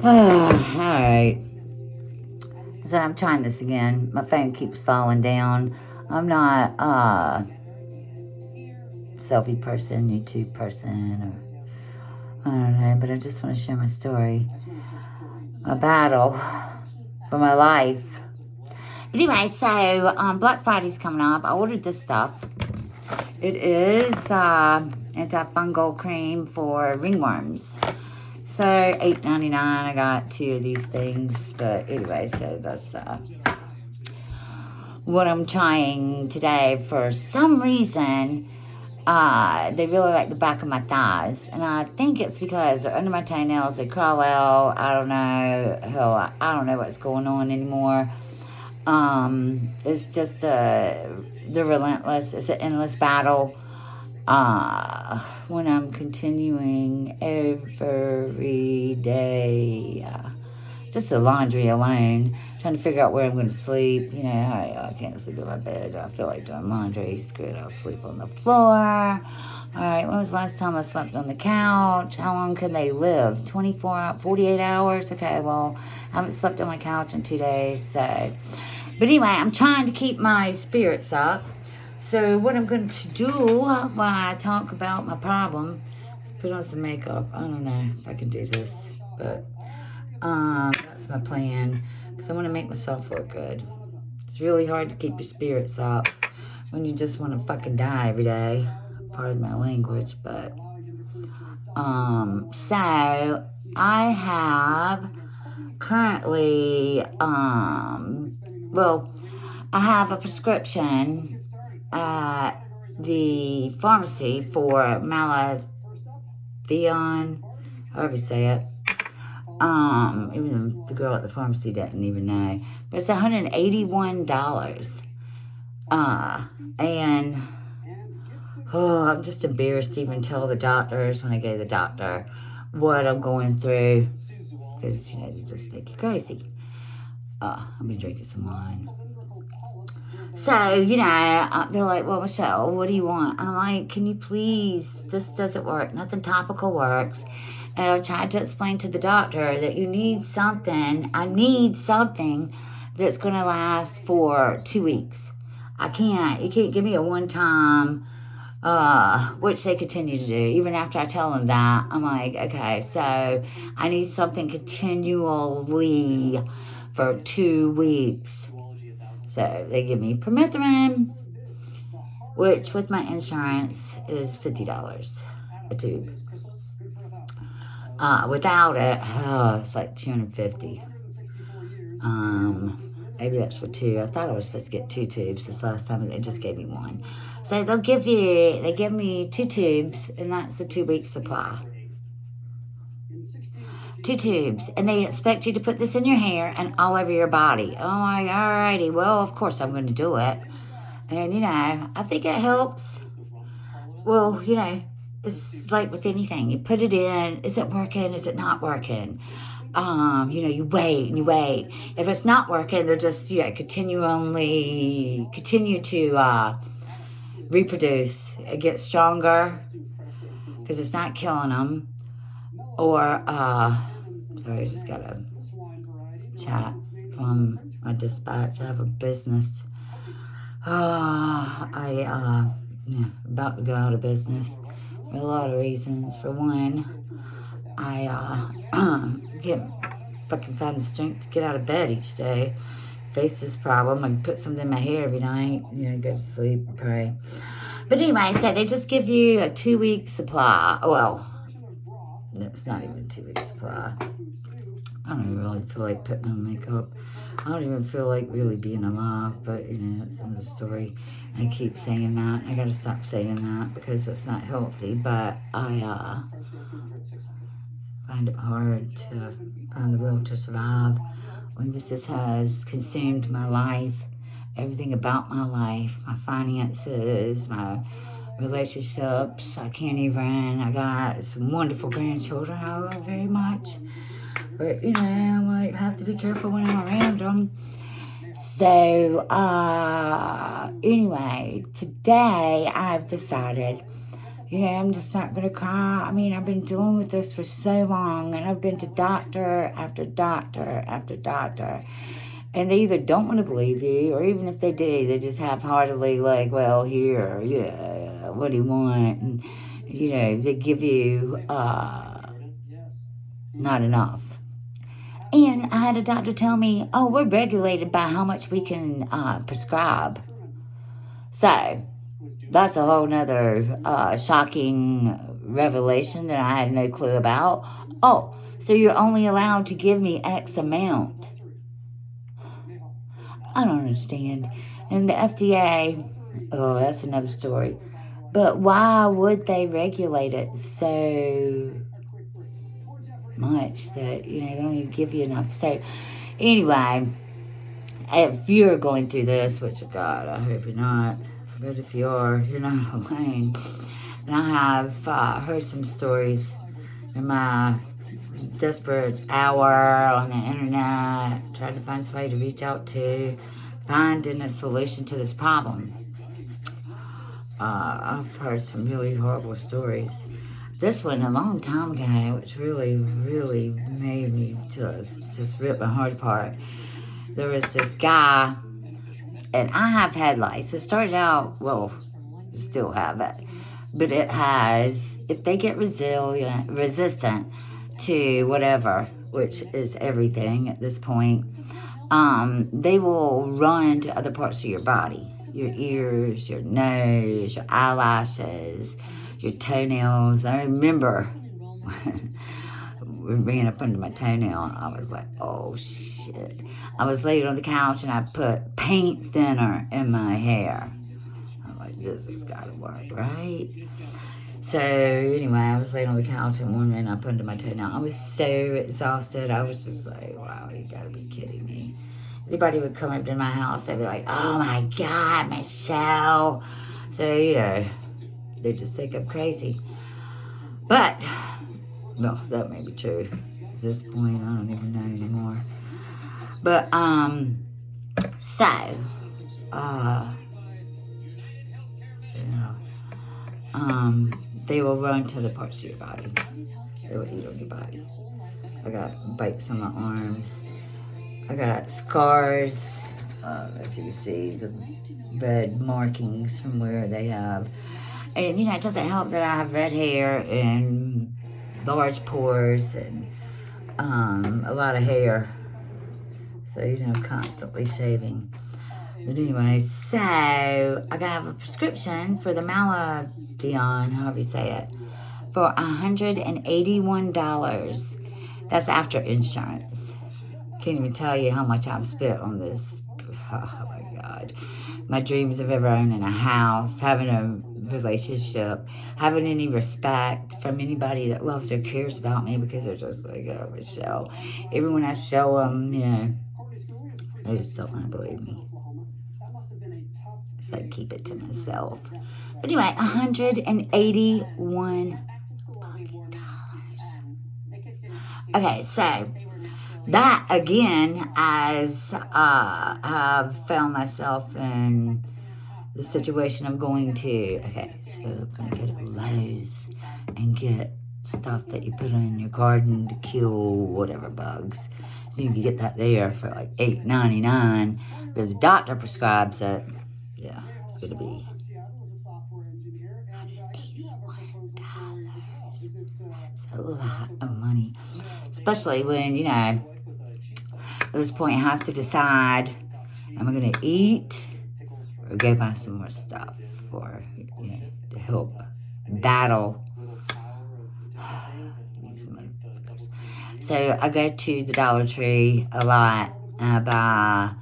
Alright. So I'm trying this again. My phone keeps falling down. I'm not selfie person, YouTube person, or I don't know, but I just want to share my story. A battle for my life. But anyway, so Black Friday's coming up. I ordered this stuff. It is antifungal cream for ringworms. So $8.99. I got 2 of these things. But anyway, so that's what I'm trying today. For some reason, they really like the back of my thighs. And I think it's because they're under my toenails. They crawl out. I don't know. Hell, I don't know what's going on anymore. It's just, they're relentless. It's an endless battle. When I'm continuing every day, just the laundry alone, trying to figure out where I'm going to sleep. You know, I can't sleep in my bed. I feel like doing laundry. Screw it, I'll sleep on the floor. All right, when was the last time I slept on the couch? How long can they live? 48 hours? Okay, well, I haven't slept on my couch in 2 days, so. But anyway, I'm trying to keep my spirits up. So what I'm going to do while I talk about my problem is put on some makeup. I don't know if I can do this, but that's my plan, because I want to make myself look good. It's really hard to keep your spirits up when you just want to fucking die every day. Pardon my language, but so I have currently well, I have a prescription at the pharmacy for malathion, however you say it. Even the girl at the pharmacy didn't even know. But it's $181. And I'm just embarrassed to even tell the doctors when I go to the doctor what I'm going through. Because, you know, they just think you're crazy. I've been drinking some wine. So, you know, they're like, well, Michelle, what do you want? I'm like, can you please, this doesn't work. Nothing topical works. And I've tried to explain to the doctor that you need something. I need something that's going to last for 2 weeks. You can't give me a one-time, which they continue to do. Even after I tell them that, I'm like, okay, so I need something continually for 2 weeks. So they give me permethrin, which with my insurance is $50 a tube. Without it, it's like $250. Maybe that's for 2. I thought I was supposed to get 2 tubes this last time, and they just gave me 1. So they give me 2 tubes, and that's the 2-week supply. 2 tubes, and they expect you to put this in your hair and all over your body. I'm like, alrighty, well, of course I'm going to do it. And, you know, I think it helps. Well, you know, it's like with anything. You put it in, is it working, is it not working? You know, you wait and you wait. If it's not working, they're just, you know, continue to reproduce. It gets stronger because it's not killing them. Or, sorry, I just got a chat from my dispatch. I have a business. About to go out of business for a lot of reasons. For one, I can't find the strength to get out of bed each day, face this problem. I can put something in my hair every night, you know, go to sleep and pray. But anyway, so they just give you a 2-week supply. Well, it's not even a 2-week supply. I don't even really feel like putting on makeup. I don't even feel like really being alive, but, you know, that's another story. I keep saying that. I gotta stop saying that because that's not healthy, but I find it hard to find the will to survive when this just has consumed my life, everything about my life, my finances, my relationships. I got some wonderful grandchildren I love very much. But, you know, I have to be careful when I'm around them. So, anyway, today I've decided You know, I'm just not going to cry. I mean, I've been dealing with this for so long, and I've been to doctor after doctor after doctor. And they either don't want to believe you, or even if they do, they just half-heartedly like, well, here, yeah, what do you want? And, you know, they give you not enough. And I had a doctor tell me, oh, we're regulated by how much we can prescribe. So that's a whole nother shocking revelation that I had no clue about. Oh, so you're only allowed to give me X amount. I don't understand. And the FDA, oh, that's another story. But why would they regulate it so much that, you know, they don't even give you enough? So anyway, if you're going through this, which, God, I hope you're not, but if you are, you're not alone. And I have heard some stories in my desperate hour on the internet, trying to find somebody to reach out to, finding a solution to this problem. I've heard some really horrible stories. This one a long time ago, which really, really made me just rip my heart apart. There was this guy, and I have had lice. It started out, well, still have it, but it has, if they get resistant to whatever, which is everything at this point, they will run to other parts of your body. Your ears, your nose, your eyelashes, your toenails. I remember when it ran up under my toenail, and I was like, oh shit. I was laying on the couch and I put paint thinner in my hair. I'm like, this has got to work, right? So anyway, I was laying on the couch and one ran up under my toenail. I was so exhausted. I was just like, wow, you gotta be kidding me. Anybody would come up to my house, they'd be like, oh my God, Michelle. So, you know, they just think I'm crazy. But, no, that may be true. At this point, I don't even know anymore. But, so, they will run to the parts of your body. They will eat on your body. I got bites on my arms. I got scars, if you can see the red markings from where they have. And, you know, it doesn't help that I have red hair and large pores and a lot of hair. So, you know, constantly shaving. But anyway, so I gotta have a prescription for the Maladon, however you say it, for $181. That's after insurance. Can't even tell you how much I've spent on this. Oh my God. My dreams of ever owning a house, having a relationship, having any respect from anybody that loves or cares about me, because they're just like, oh, Michelle. Even when I show them, you know, they just don't want to believe me. So I keep it to myself. But anyway, $181. Okay, so that again, as I've found myself in the situation of going to, okay, so I'm going to go to Lowe's and get stuff that you put in your garden to kill whatever bugs. So you can get that there for like $8.99, but the doctor prescribes it. Yeah, it's going to be $181. That's a lot of money, especially when, you know, at this point I have to decide, am I going to eat or go buy some more stuff for, you know, to help battle these motherfuckers. So I go to the Dollar Tree a lot, and I buy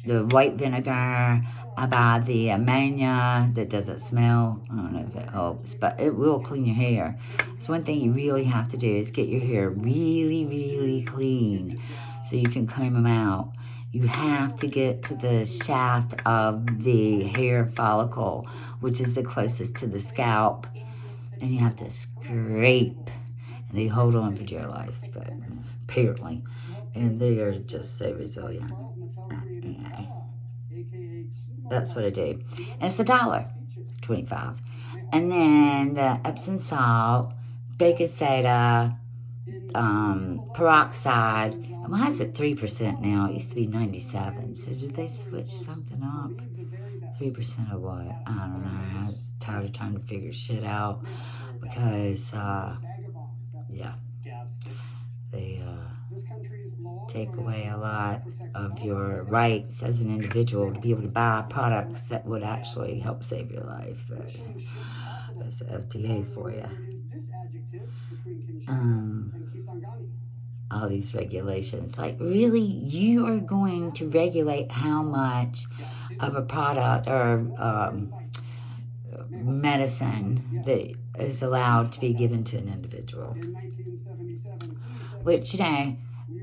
the white vinegar, I buy the ammonia that doesn't smell. I don't know if it helps, but it will clean your hair. So one thing you really have to do is get your hair really, really clean so you can comb them out. You have to get to the shaft of the hair follicle, which is the closest to the scalp, and you have to scrape, and they hold on for dear life, but apparently, and they are just so resilient. Anyway, that's what I do, and it's $1.25. And then the Epsom salt, baking soda, peroxide. And why is it 3% now? It used to be 97. So did they switch something up? 3% of what? I don't know. I was tired of trying to figure shit out because, yeah, they take away a lot of your rights as an individual to be able to buy products that would actually help save your life. But that's the FDA for you. All these regulations. Like, really, you are going to regulate how much of a product or medicine that is allowed to be given to an individual. Which,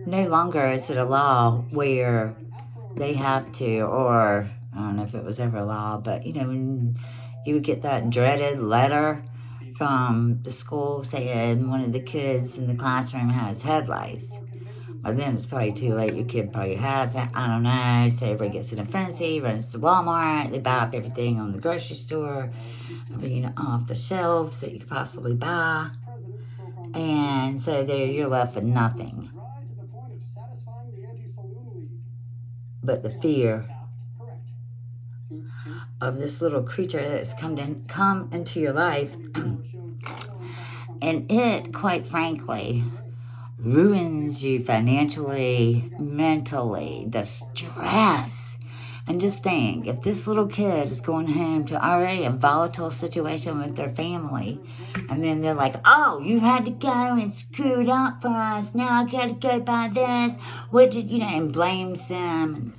no longer is it a law where they have to, or I don't know if it was ever a law, but, when you would get that dreaded letter from the school saying one of the kids in the classroom has head lice. By then it's probably too late. Your kid probably has it. I don't know. So everybody gets in a frenzy, runs to Walmart. They buy up everything on the grocery store, off the shelves that you could possibly buy. And so there you're left with nothing but the fear of this little creature that's come into your life. And it, quite frankly, ruins you financially, mentally, the stress. And just think, if this little kid is going home to already a volatile situation with their family, and then they're like, oh, you had to go and screw it up for us, now I gotta go by this, what did, and blames them. And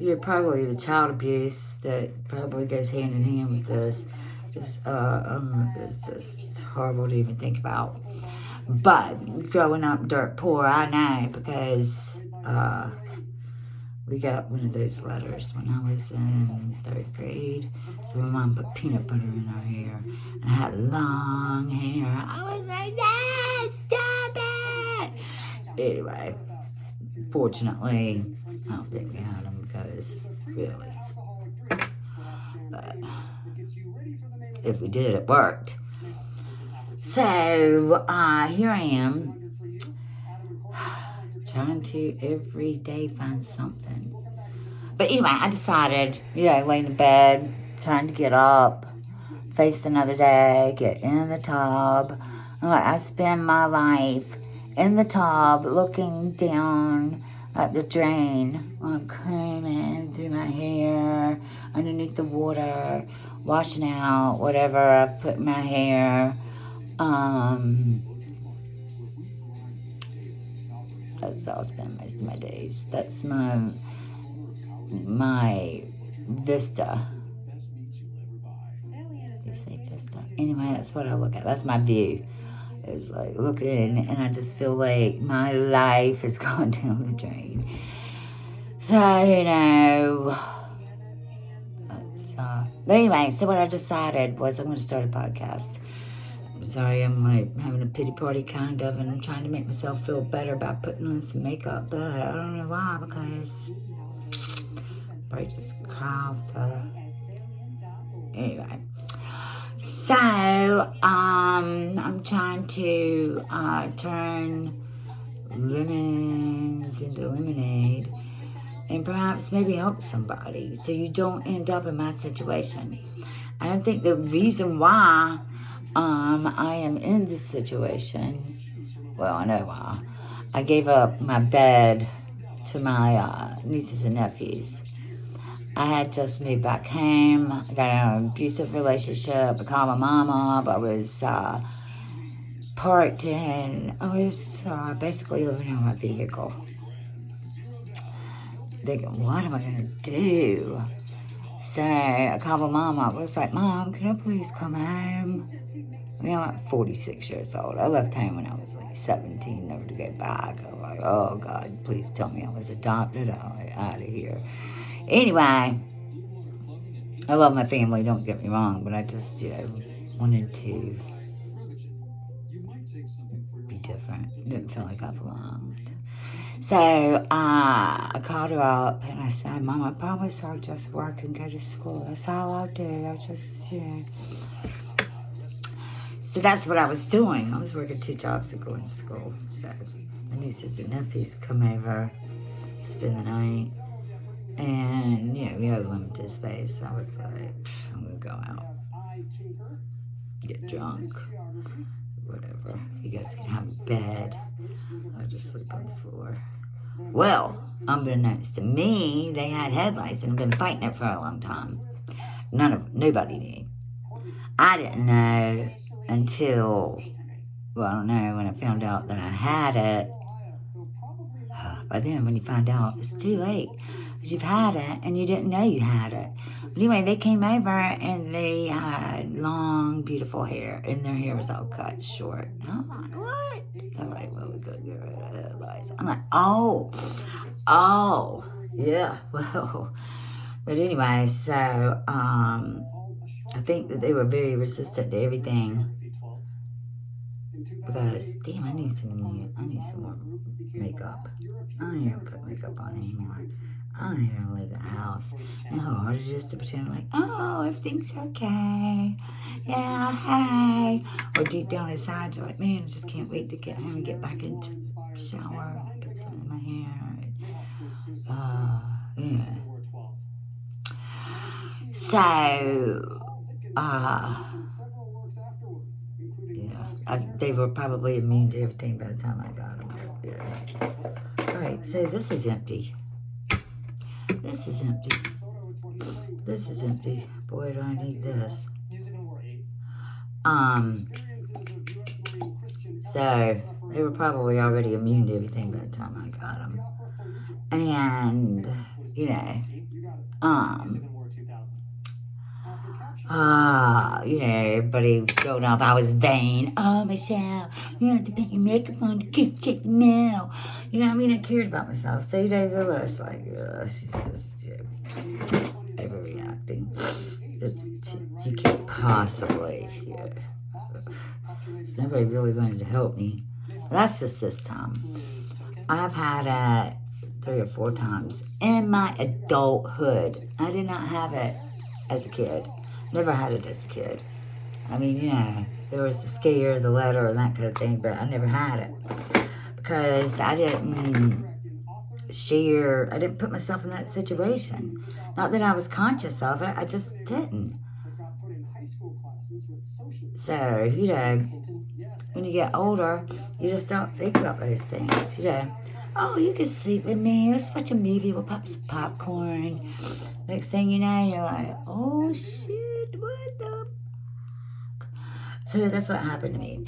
you're probably the child abuse that probably goes hand in hand with this. It's just horrible to even think about. But growing up dirt poor, I know, because we got one of those letters when I was in 3rd grade. So my mom put peanut butter in our hair, and I had long hair. I was like, no, stop it! Anyway, fortunately, I don't think we had them because, really. But if we did, it worked. So, here I am, trying to every day find something. But anyway, I decided, laying in bed, trying to get up, face another day, get in the tub. I spend my life in the tub looking down at the drain while I'm combing through my hair, underneath the water, washing out whatever I put in my hair. That's how I spend most of my days. That's my vista. You say vista? Anyway, that's what I look at. That's my view. It's like looking, and I just feel like my life is going down the drain. So, but anyway, so what I decided was I'm going to start a podcast. I'm sorry, I'm like having a pity party kind of, and I'm trying to make myself feel better by putting on some makeup, but I don't know why, because I just coughed, so anyway. So, I'm trying to turn lemons into lemonade and perhaps maybe help somebody so you don't end up in my situation. And I think the reason why I am in this situation, well, I know why. I gave up my bed to my nieces and nephews. I had just moved back home. I got in an abusive relationship. I called my mom up. I was parked in. I was basically living in my vehicle. Thinking, what am I going to do? So I called my mom up. I was like, Mom, can I please come home? I'm 46 years old. I left home when I was like 17, never to go back. I was like, oh, God, please tell me I was adopted. I'm like, out of here. Anyway, I love my family, don't get me wrong, but I just, wanted to be different. Didn't feel like I belonged. So, I called her up and I said, Mom, I promise I'll just work and go to school. That's all I'll do. I just, So that's what I was doing. I was working 2 jobs and going to school. So my nieces and nephews come over, spend the night. And, you know, we have limited space. So I was like, I'm going to go out, get drunk, whatever. You guys can have a bed. I'll just sleep on the floor. Well, unbeknownst to me, they had headlights and been fighting it for a long time. Nobody knew. I didn't know until, well, I don't know, when I found out that I had it. By then, when you find out, it's too late. Because you've had it and you didn't know you had it. But anyway, they came over and they had long, beautiful hair. And their hair was all cut short. And I'm like, what? They're like, well, we could get rid of the headlights. I'm like, oh, yeah, well. But anyway, so, I think that they were very resistant to everything. Because, damn, I need some more makeup. I don't even put makeup on anymore. I don't even leave the house. No, it's just to pretend like, oh, everything's okay. Yeah, hey. Or deep down inside, you're like, man, I just can't wait to get home and get back into the shower, put some in my hair. Yeah. So, they were probably immune to everything by the time I got them. Yeah. Alright, so this is empty. This is empty. This is empty. Boy, do I need this. So, they were probably already immune to everything by the time I got them. And, you know, everybody growing up, I was vain. Oh, Michelle, you have to put your makeup on to keep check the mail. You know what I mean? I cared about myself. So, they were just like, she's just overreacting. You can't possibly, nobody really wanted to help me. That's just this time. I've had it 3 or 4 times in my adulthood. I did not have it as a kid. Never had it as a kid. I mean, you know, there was the scare, the letter, and that kind of thing, but I never had it. Because I didn't put myself in that situation. Not that I was conscious of it, I just didn't. So, you know, when you get older, you just don't think about those things, you know. Oh, you can sleep with me. Let's watch a movie. We'll pop some popcorn. Next thing you know, you're like, oh, shit, what the? So that's what happened to me.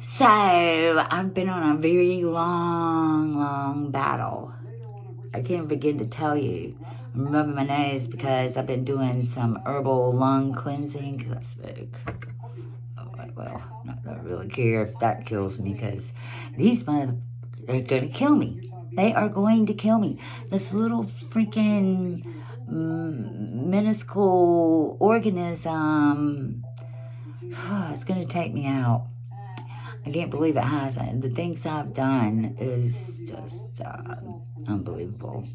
So I've been on a very long battle. I can't begin to tell you. I'm rubbing my nose because I've been doing some herbal lung cleansing because I smoke. Well, I don't really care if that kills me because these motherfuckers are going to kill me. They are going to kill me. This little freaking minuscule organism, it's going to take me out. I can't believe it hasn't. The things I've done is just unbelievable.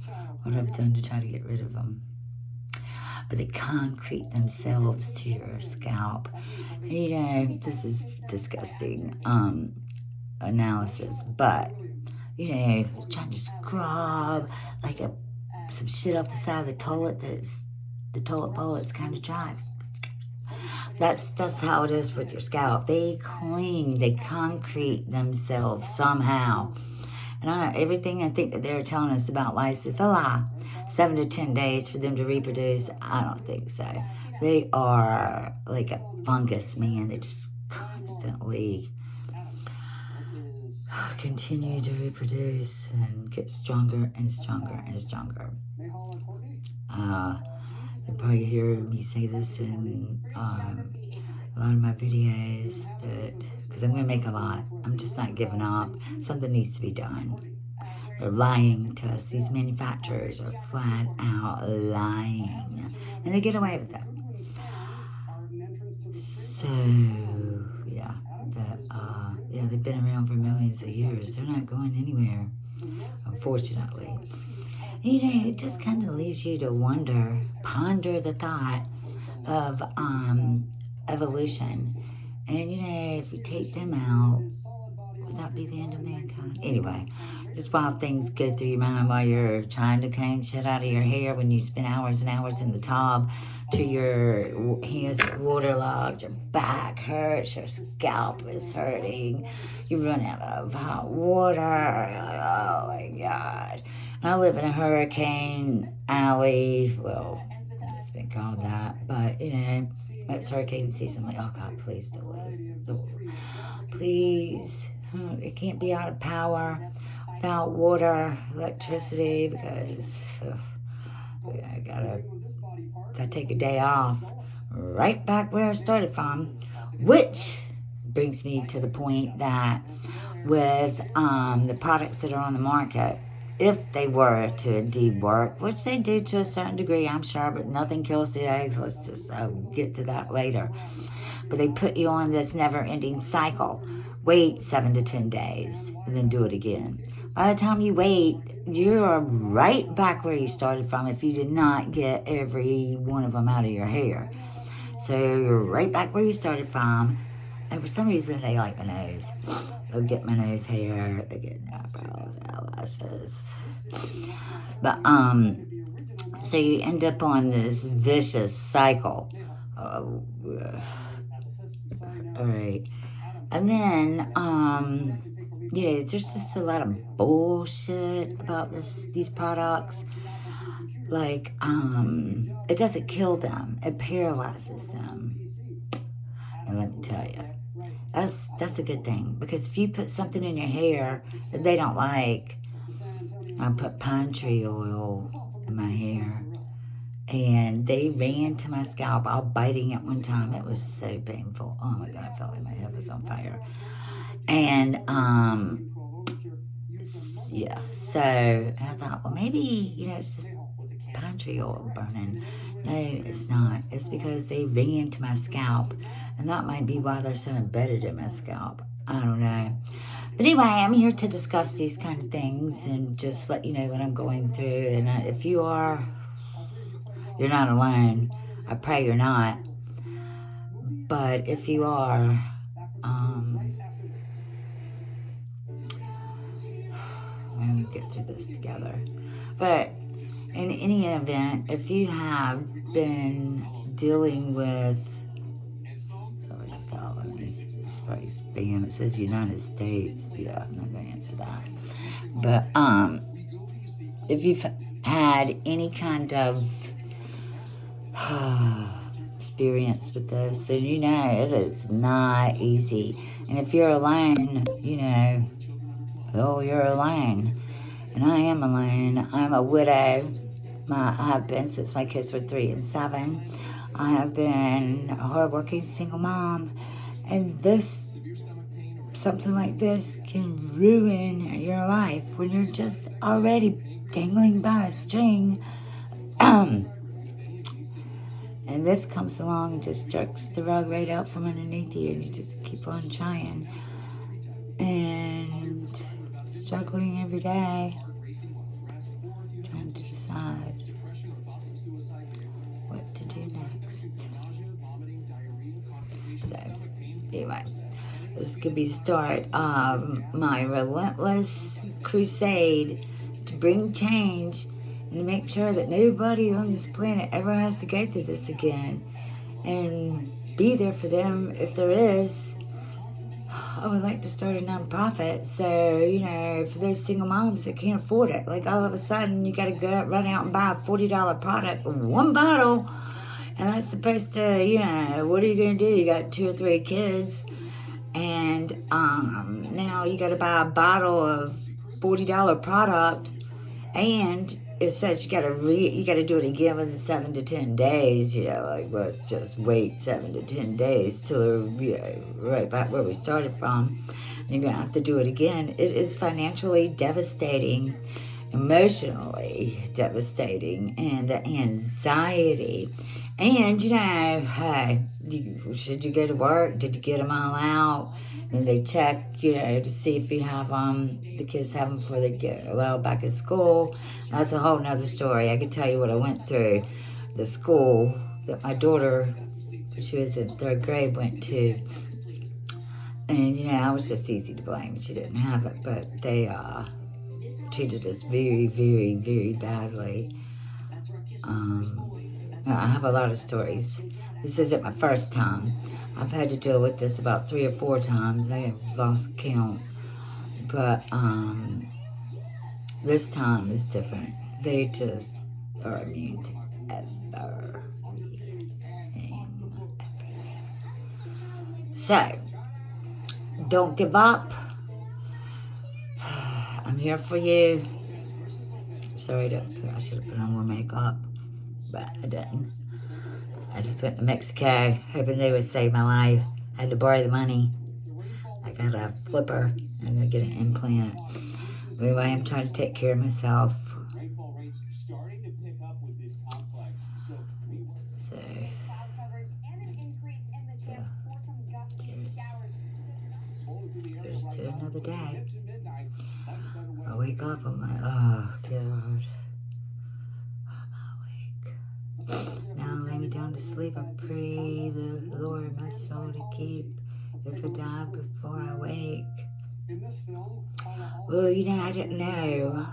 What I've done to try to get rid of them. But they concrete themselves to your scalp. You know, this is disgusting analysis, but you know, trying to scrub like some shit off the side of the toilet that's the toilet bowl that's kind of dry. That's how it is with your scalp. They cling, they concrete themselves somehow. And I know everything I think that they're telling us about lice is a lie. 7 to 10 days for them to reproduce. I don't think so. They are like a fungus, man. They just constantly continue to reproduce and get stronger and stronger and stronger. You'll probably hear me say this in a lot of my videos, because I'm going to make a lot. I'm just not giving up. Something needs to be done. They're lying to us. These manufacturers are flat out lying. And they get away with that. So, yeah. They've been around for millions of years. They're not going anywhere, unfortunately. You know, it just kind of leaves you to ponder the thought of evolution. And, if you take them out, would that be the end of mankind? Anyway, just while things go through your mind while you're trying to comb shit out of your hair when you spend hours and hours in the tub to your hands are waterlogged, your back hurts, your scalp is hurting, you run out of hot water. Oh my God. I live in a hurricane alley. Well, it's been called that, but it's hurricane season. I'm like, oh God, please don't. Please. It can't be out of power without water, electricity, because I gotta take a day off right back where I started from, which brings me to the point that with the products that are on the market, if they were to indeed work, which they do to a certain degree, I'm sure, but nothing kills the eggs. Let's just get to that later. But they put you on this never-ending cycle. Wait 7 to 10 days, and then do it again. By the time you wait, you're right back where you started from if you did not get every one of them out of your hair. So you're right back where you started from. And for some reason, they like my nose. They'll get my nose hair, they get eyebrows, eyelashes. But, so you end up on this vicious cycle. Alright. And then, there's just a lot of bullshit about these products. Like, it doesn't kill them. It paralyzes them. And let me tell you, that's a good thing. Because if you put something in your hair that they don't like, I put pine tree oil in my hair. And they ran to my scalp, all biting at one time. It was so painful. Oh my God, I felt like my head was on fire. And, yeah, so I thought, well, maybe, it's just pine tree oil burning. No, it's not. It's because they ran to my scalp. And that might be why they're so embedded in my scalp. I don't know. But anyway, I'm here to discuss these kind of things and just let you know what I'm going through. And if you are, you're not alone. I pray you're not. But if you are, we get through this together. But in any event, if you have been dealing with, sorry, it's probably spam. It says United States. Yeah, I'm not going to answer that. But if you've had any kind of experience with this, then it is not easy. And if you're alone, you're alone. And I am alone. I'm a widow. I have been since my kids were 3 and 7. I have been a hardworking single mom. And something like this can ruin your life when you're just already dangling by a string. And this comes along and just jerks the rug right out from underneath you, and you just keep on trying and struggling every day, trying to decide what to do next. So, anyway, this could be the start of my relentless crusade to bring change and to make sure that nobody on this planet ever has to go through this again, and be there for them if there is. I would like to start a nonprofit, so, for those single moms that can't afford it, like all of a sudden you gotta go run out and buy a $40 product, one bottle, and that's supposed to, what are you gonna do? You got 2 or 3 kids, and now you gotta buy a bottle of $40 product, and it says you gotta do it again within 7 to 10 days. Let's just wait 7 to 10 days till right back where we started from. You're gonna have to do it again. It is financially devastating, emotionally devastating, and the anxiety. And hey, should you go to work? Did you get them all out? And they check, to see if you have the kids have them before they get allowed back at school. That's a whole nother story. I could tell you what I went through. The school that my daughter, she was in 3rd grade, went to. And, I was just easy to blame. She didn't have it, but they treated us very, very, very badly. I have a lot of stories. This isn't my first time. I've had to deal with this about 3 or 4 times. I have lost count. But this time is different. They just are immune to everything. So, don't give up. I'm here for you. Sorry, I should have put on more makeup, but I didn't. I just went to Mexico, hoping they would save my life. I had to borrow the money. I got a flipper and I get an implant. Anyway, I'm trying to take care of myself. So, cheers to another day. I wake up, I'm like, oh God, I'm awake. Now lay me down to sleep. I pray the Lord my soul to keep. If I die before I wake. Well, I didn't know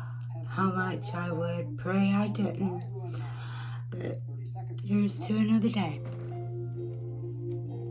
how much I would pray. I didn't. But here's to another day.